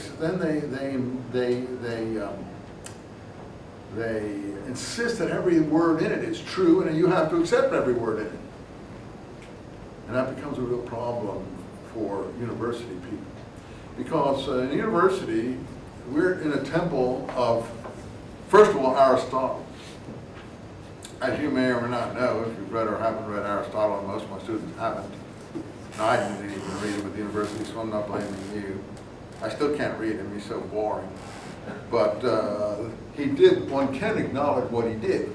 ethics, then they insist that every word in it is true, and you have to accept every word in it. And that becomes a real problem for university people. Because in a university, we're in a temple of, first of all, Aristotle. As you may or may not know, if you've read or haven't read Aristotle, and most of my students haven't, and I didn't even read him at the university, so I'm not blaming you. I still can't read him, he's so boring. But he did, one can acknowledge what he did.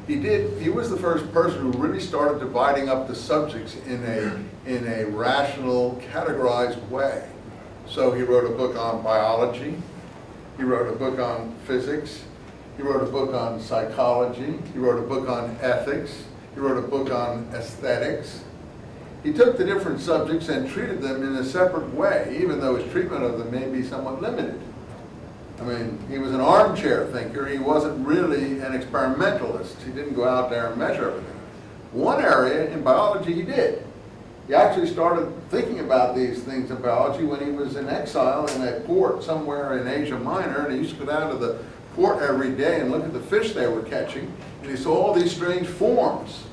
He was the first person who really started dividing up the subjects in a rational, categorized way. So he wrote a book on biology, he wrote a book on physics, he wrote a book on psychology, he wrote a book on ethics, he wrote a book on aesthetics. He took the different subjects and treated them in a separate way, even though his treatment of them may be somewhat limited. I mean, he was an armchair thinker. He wasn't really an experimentalist. He didn't go out there and measure everything. One area in biology he did. He actually started thinking about these things in biology when he was in exile in a port somewhere in Asia Minor, and he used to go down to the port every day and look at the fish they were catching, and he saw all these strange forms.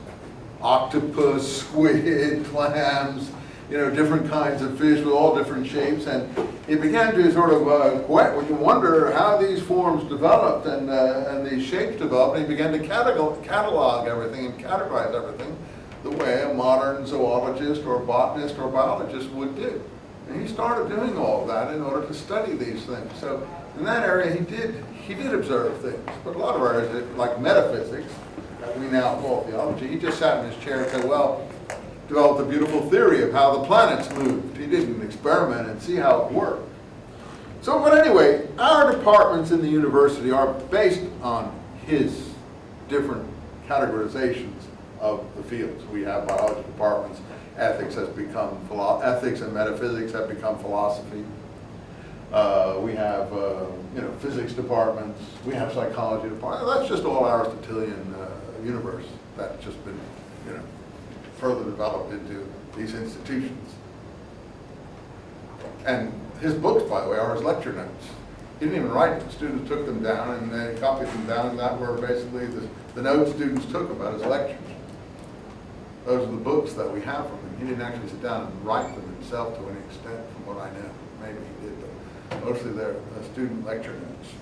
Octopus, squid, clams, you know, different kinds of fish with all different shapes, and he began to sort of wonder how these forms developed and these shapes developed, and he began to catalog everything and categorize everything the way a modern zoologist or botanist or biologist would do. And he started doing all of that in order to study these things. So in that area he did observe things, but a lot of areas like metaphysics, that we now call theology, he just sat in his chair and said, well, developed a beautiful theory of how the planets moved. He didn't experiment and see how it worked. So, but anyway, our departments in the university are based on his different categorizations of the fields. We have biology departments, ethics and metaphysics have become philosophy. We have physics departments. We have psychology departments. That's just all Aristotelian universe. That's just been further developed into these institutions. And his books, by the way, are his lecture notes. He didn't even write them. Students took them down and they copied them down, and that were basically the notes students took about his lectures. Those are the books that we have from him. He didn't actually sit down and write them himself to any extent, from what I know. Maybe he did, but mostly they're student lecture notes.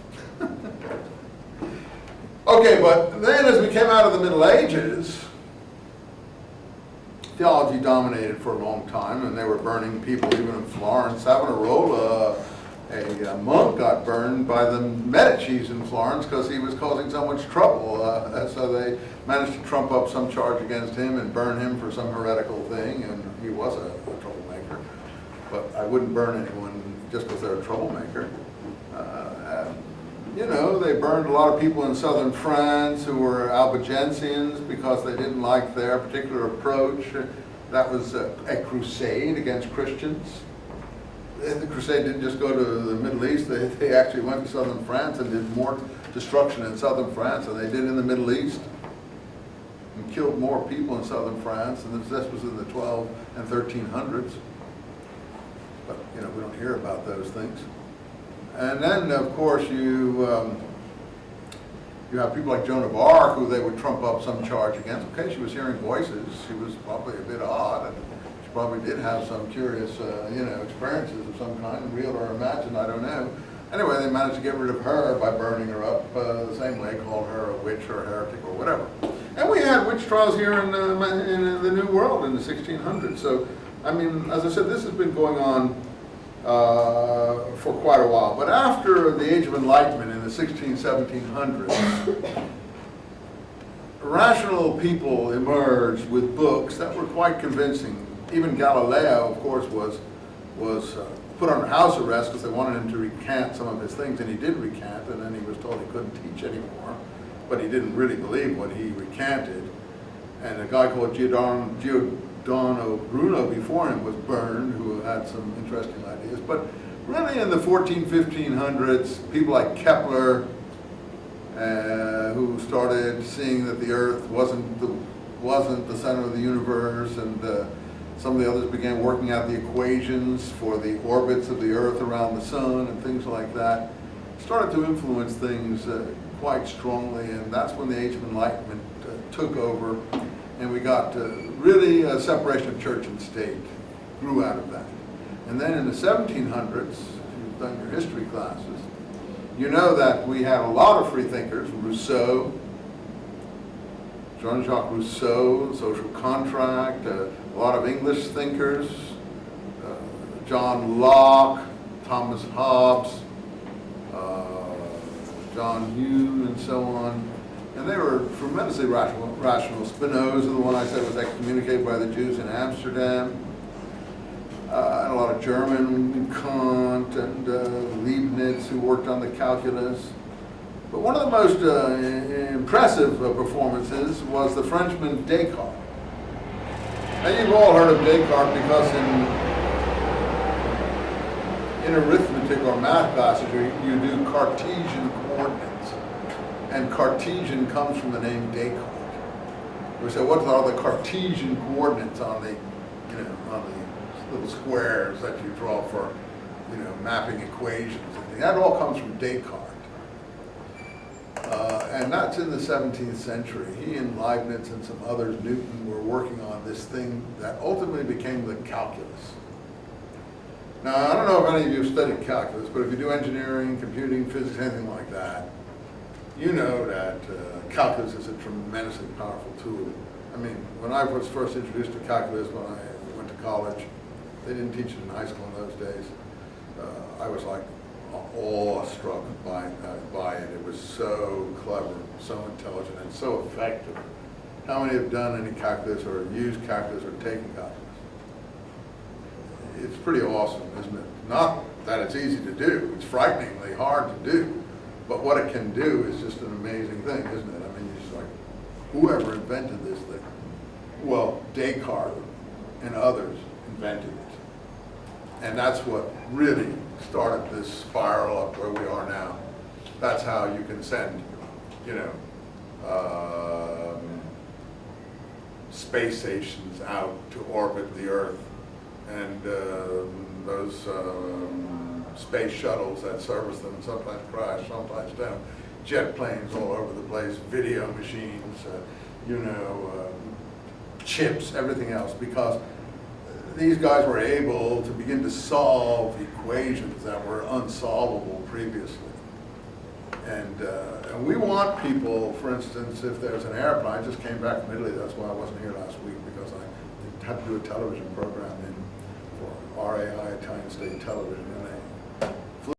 Okay, but then as we came out of the Middle Ages, theology dominated for a long time, and they were burning people even in Florence. Savonarola, a monk, got burned by the Medicis in Florence because he was causing so much trouble. So they managed to trump up some charge against him and burn him for some heretical thing, and he was a troublemaker. But I wouldn't burn anyone just because they're a troublemaker. They burned a lot of people in southern France who were Albigensians because they didn't like their particular approach. That was a crusade against Christians. The crusade didn't just go to the Middle East. They actually went to southern France and did more destruction in southern France than they did in the Middle East, and killed more people in southern France. And this was in the 12 and 1300s. But we don't hear about those things. And then, of course, you have people like Joan of Arc, who they would trump up some charge against. Okay, she was hearing voices. She was probably a bit odd, and she probably did have some curious, experiences of some kind, real or imagined, I don't know. Anyway, they managed to get rid of her by burning her up the same way, called her a witch or a heretic or whatever. And we had witch trials here in the New World in the 1600s. So, I mean, as I said, this has been going on for quite a while. But after the Age of Enlightenment in the 1700s, rational people emerged with books that were quite convincing. Even Galileo, of course, was put under house arrest because they wanted him to recant some of his things, and he did recant, and then he was told he couldn't teach anymore. But he didn't really believe what he recanted. And a guy called Giordano Bruno before him was burned, who had some interesting ideas. But really in the 1500s, people like Kepler, who started seeing that the Earth wasn't the center of the universe, and Some of the others began working out the equations for the orbits of the Earth around the sun and things like that. Started to influence things quite strongly, and that's when the Age of Enlightenment took over, and we got really a separation of church and state grew out of that. And then in the 1700s, if you've done your history classes, you know that we had a lot of free thinkers: Rousseau, Jean-Jacques Rousseau, social contract, a lot of English thinkers, John Locke, Thomas Hobbes, John Hume, and so on. And they were tremendously rational. Spinoza, the one I said was excommunicated by the Jews in Amsterdam. And a lot of German, Kant and Leibniz, who worked on the calculus. But one of the most impressive performances was the Frenchman Descartes. Now you've all heard of Descartes because in arithmetic or math classes you do Cartesian coordinates. And Cartesian comes from the name Descartes. We say, what are the Cartesian coordinates on the, on the little squares that you draw for, mapping equations? And that all comes from Descartes. And that's in the 17th century. He and Leibniz and some others, Newton, were working on this thing that ultimately became the calculus. Now, I don't know if any of you have studied calculus, but if you do engineering, computing, physics, anything like that, you know that calculus is a tremendously powerful tool. I mean, when I was first introduced to calculus when I went to college, they didn't teach it in high school in those days. I was like awestruck by it. It was so clever, so intelligent, and so effective. How many have done any calculus or used calculus or taken calculus? It's pretty awesome, isn't it? Not that it's easy to do. It's frighteningly hard to do. But what it can do is just an amazing thing, isn't it? I mean, it's just like, whoever invented this thing? Well, Descartes and others invented it. And that's what really started this spiral up where we are now. That's how you can send, space stations out to orbit the Earth. And those space shuttles that service them sometimes crash, sometimes don't. Jet planes all over the place, video machines, chips, everything else, because these guys were able to begin to solve equations that were unsolvable previously. And we want people, for instance, if there's an airplane, I just came back from Italy, that's why I wasn't here last week, because I had to do a television program for RAI, Italian State Television.